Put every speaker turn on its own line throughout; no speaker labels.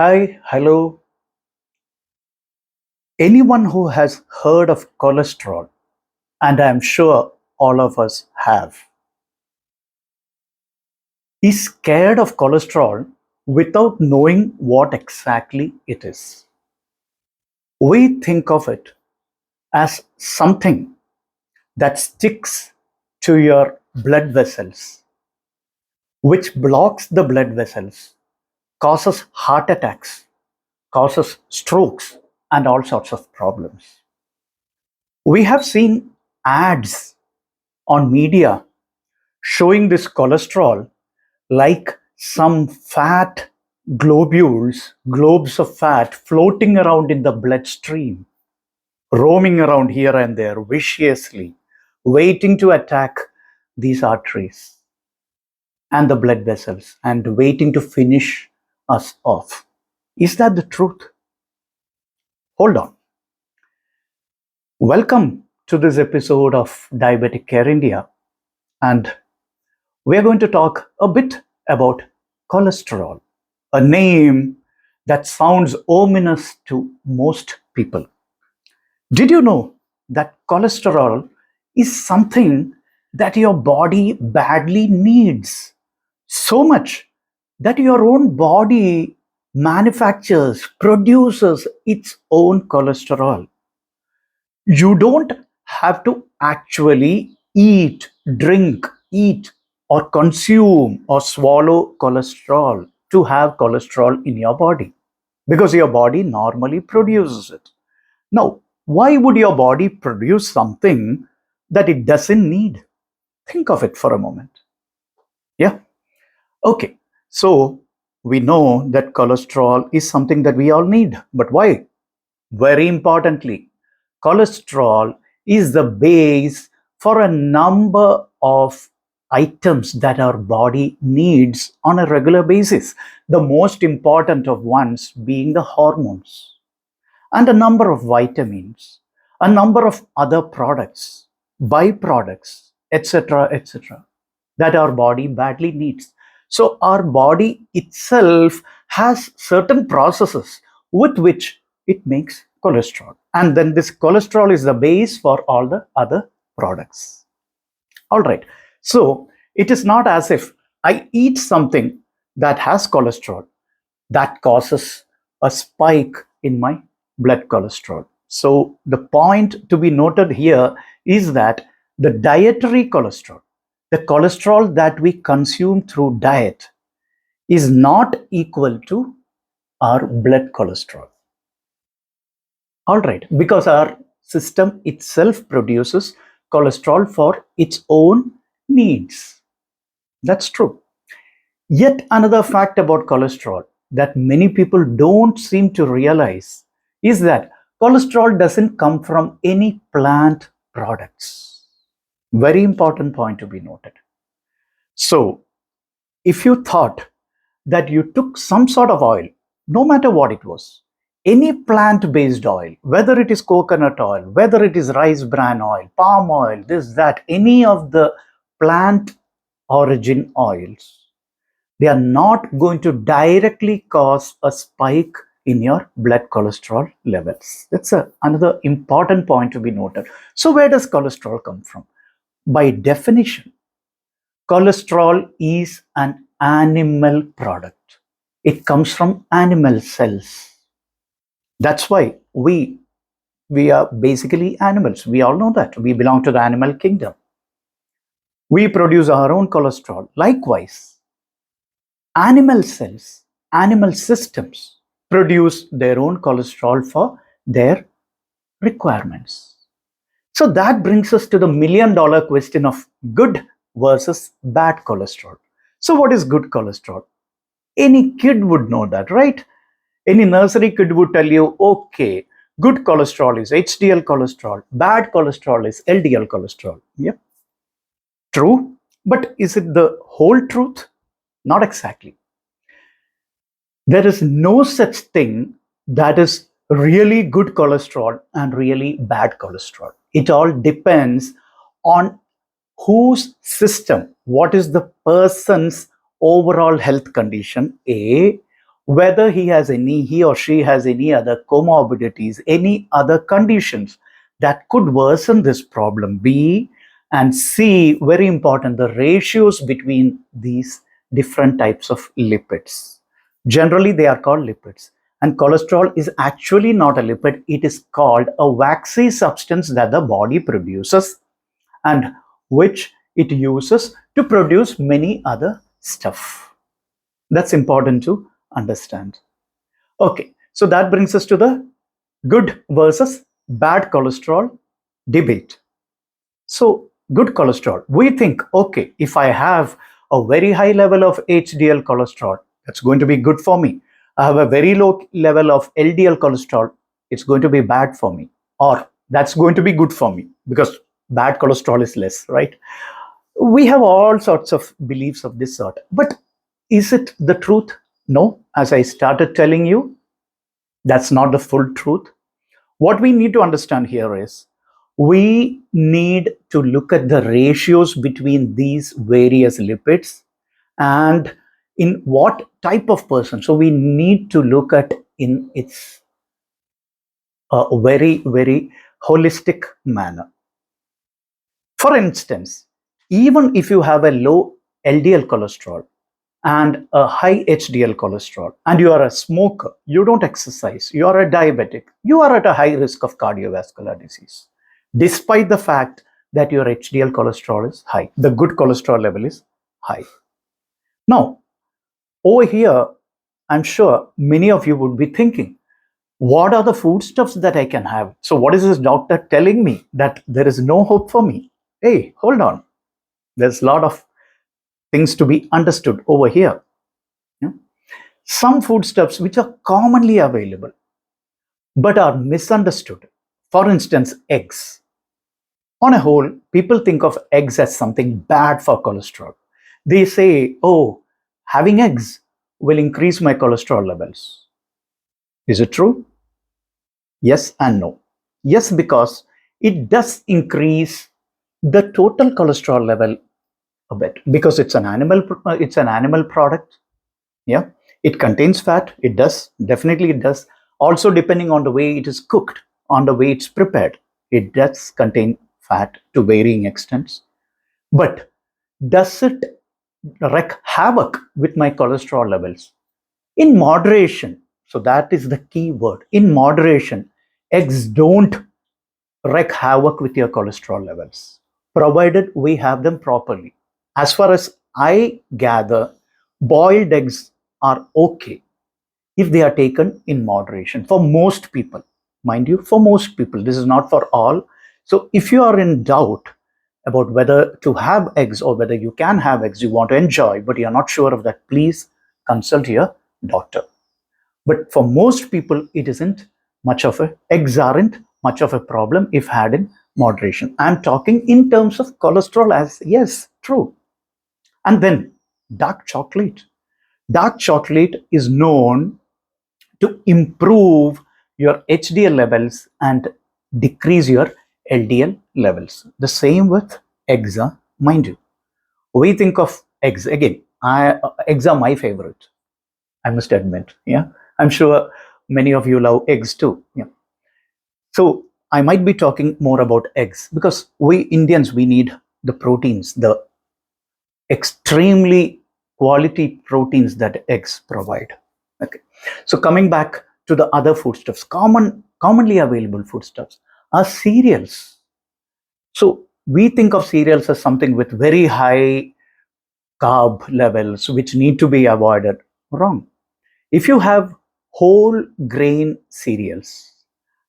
Hi, hello. Anyone who has heard of cholesterol, and I'm sure all of us have, is scared of cholesterol without knowing what exactly it is. We think of it as something that sticks to your blood vessels, which blocks the blood vessels, causes heart attacks, causes strokes, and all sorts of problems. We have seen ads on media showing this cholesterol like some fat globes of fat floating around in the bloodstream, roaming around here and there viciously, waiting to attack these arteries and the blood vessels and waiting to finish us off. Is that the truth? Hold on. Welcome to this episode of Diabetic Care India, and we're going to talk a bit about cholesterol, a name that sounds ominous to most people. Did you know that cholesterol is something that your body badly needs? So much that your own body manufactures, produces its own cholesterol. You don't have to actually eat, or consume or swallow cholesterol to have cholesterol in your body because your body normally produces it. Now, why would your body produce something that it doesn't need? Think of it for a moment. Yeah. Okay. So we know that cholesterol is something that we all need. But why? Very importantly, cholesterol is the base for a number of items that our body needs on a regular basis. The most important of ones being the hormones and a number of vitamins, a number of other products, byproducts, etc., that our body badly needs. So, our body itself has certain processes with which it makes cholesterol. And then this cholesterol is the base for all the other products. All right. So, it is not as if I eat something that has cholesterol that causes a spike in my blood cholesterol. So, the point to be noted here is that the dietary cholesterol, the cholesterol that we consume through diet, is not equal to our blood cholesterol. All right, because our system itself produces cholesterol for its own needs. That's true. Yet another fact about cholesterol that many people don't seem to realize is that cholesterol doesn't come from any plant products. Very important point to be noted. So, if you thought that you took some sort of oil, no matter what it was, any plant based oil, whether it is coconut oil, whether it is rice bran oil, palm oil, this, that, any of the plant origin oils, they are not going to directly cause a spike in your blood cholesterol levels. That's another important point to be noted. So, where does cholesterol come from? By definition, cholesterol is an animal product. It comes from animal cells. That's why we are basically animals. We all know that. We belong to the animal kingdom. We produce our own cholesterol. Likewise, animal cells, animal systems produce their own cholesterol for their requirements. So that brings us to the $1,000,000 question of good versus bad cholesterol. So, what is good cholesterol? Any kid would know that, right? Any nursery kid would tell you, okay, good cholesterol is HDL cholesterol, bad cholesterol is LDL cholesterol. Yep, true. But is it the whole truth? Not exactly. There is no such thing that is really good cholesterol and really bad cholesterol. It all depends on whose system, what is the person's overall health condition, A, whether he or she has any other comorbidities, any other conditions that could worsen this problem. B and C, very important, the ratios between these different types of lipids. Generally, they are called lipids. And cholesterol is actually not a lipid, it is called a waxy substance that the body produces and which it uses to produce many other stuff. That's important to understand. Okay, so that brings us to the good versus bad cholesterol debate. So, good cholesterol, we think, okay, if I have a very high level of HDL cholesterol, that's going to be good for me. I have a very low level of LDL cholesterol, it's going to be bad for me. Or that's going to be good for me because bad cholesterol is less, right? We have all sorts of beliefs of this sort. But is it the truth? No. As I started telling you, that's not the full truth. What we need to understand here is we need to look at the ratios between these various lipids and in what type of person. So we need to look at in its very, very holistic manner. For instance, even if you have a low LDL cholesterol and a high HDL cholesterol, and you are a smoker, you don't exercise, you are a diabetic, you are at a high risk of cardiovascular disease, despite the fact that your HDL cholesterol is high, the good cholesterol level is high. Now, over here, I'm sure many of you would be thinking, what are the foodstuffs that I can have? So, what is this doctor telling me that there is no hope for me? Hey, hold on. There's a lot of things to be understood over here. Yeah? Some foodstuffs which are commonly available but are misunderstood. For instance, eggs. On a whole, people think of eggs as something bad for cholesterol. They say, oh, having eggs will increase my cholesterol levels. Is it true? Yes and no. Yes, because it does increase the total cholesterol level a bit because it's an animal product. Yeah, it contains fat. It does, definitely it does. Also, depending on the way it is cooked, on the way it's prepared, it does contain fat to varying extents. But does it wreak havoc with my cholesterol levels? In moderation. So that is the key word. In moderation, eggs don't wreak havoc with your cholesterol levels, provided we have them properly. As far as I gather, boiled eggs are okay if they are taken in moderation for most people. Mind you, for most people, this is not for all. So if you are in doubt about whether to have eggs or whether you can have eggs, you want to enjoy, but you're not sure of that, please consult your doctor. But for most people, it isn't much of a, eggs aren't much of a problem if had in moderation. I'm talking in terms of cholesterol as, yes, true. And then dark chocolate. Dark chocolate is known to improve your HDL levels and decrease your LDL levels. The same with eggs, mind you. We think of eggs again. Eggs are my favorite, I must admit. Yeah, I'm sure many of you love eggs too. Yeah. So I might be talking more about eggs because we Indians, we need the proteins, the extremely quality proteins that eggs provide. Okay. So coming back to the other foodstuffs, commonly available foodstuffs are cereals. So we think of cereals as something with very high carb levels which need to be avoided. Wrong. If you have whole grain cereals,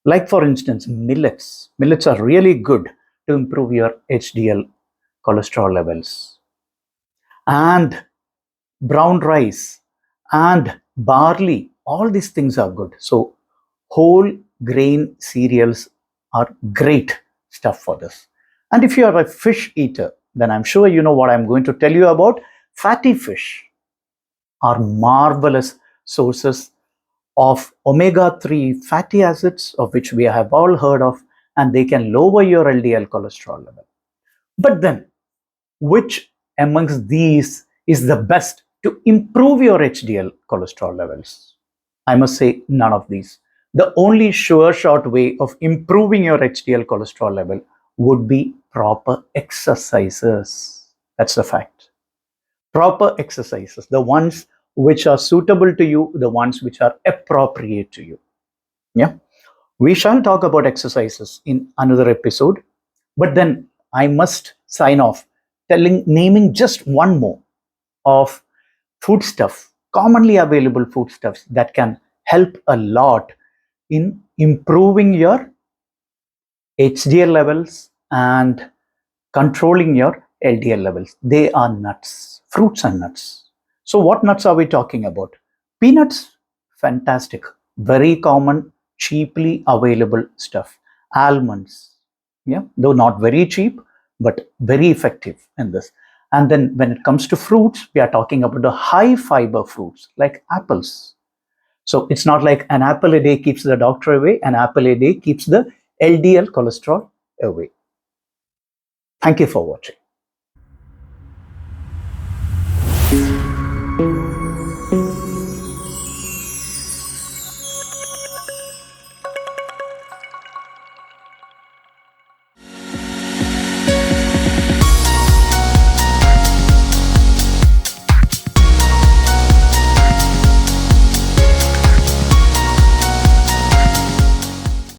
like for instance millets are really good to improve your HDL cholesterol levels. And brown rice and barley, all these things are good. So whole grain cereals are great stuff for this. And if you are a fish eater, then I'm sure you know what I'm going to tell you about. Fatty fish are marvelous sources of omega-3 fatty acids, of which we have all heard of, and they can lower your LDL cholesterol level. But then, which amongst these is the best to improve your HDL cholesterol levels? I must say none of these. The only sure shot way of improving your HDL cholesterol level would be proper exercises. That's the fact. Proper exercises, the ones which are suitable to you, the ones which are appropriate to you. Yeah. We shall talk about exercises in another episode, but then I must sign off naming just one more of foodstuff, commonly available foodstuffs that can help a lot in improving your HDL levels and controlling your LDL levels. They are nuts, fruits and nuts. So, what nuts are we talking about? Peanuts, fantastic, very common, cheaply available stuff. Almonds, yeah, though not very cheap, but very effective in this. And then when it comes to fruits, we are talking about the high fiber fruits like apples. So it's not like an apple a day keeps the doctor away, an apple a day keeps the LDL cholesterol away. Thank you for watching.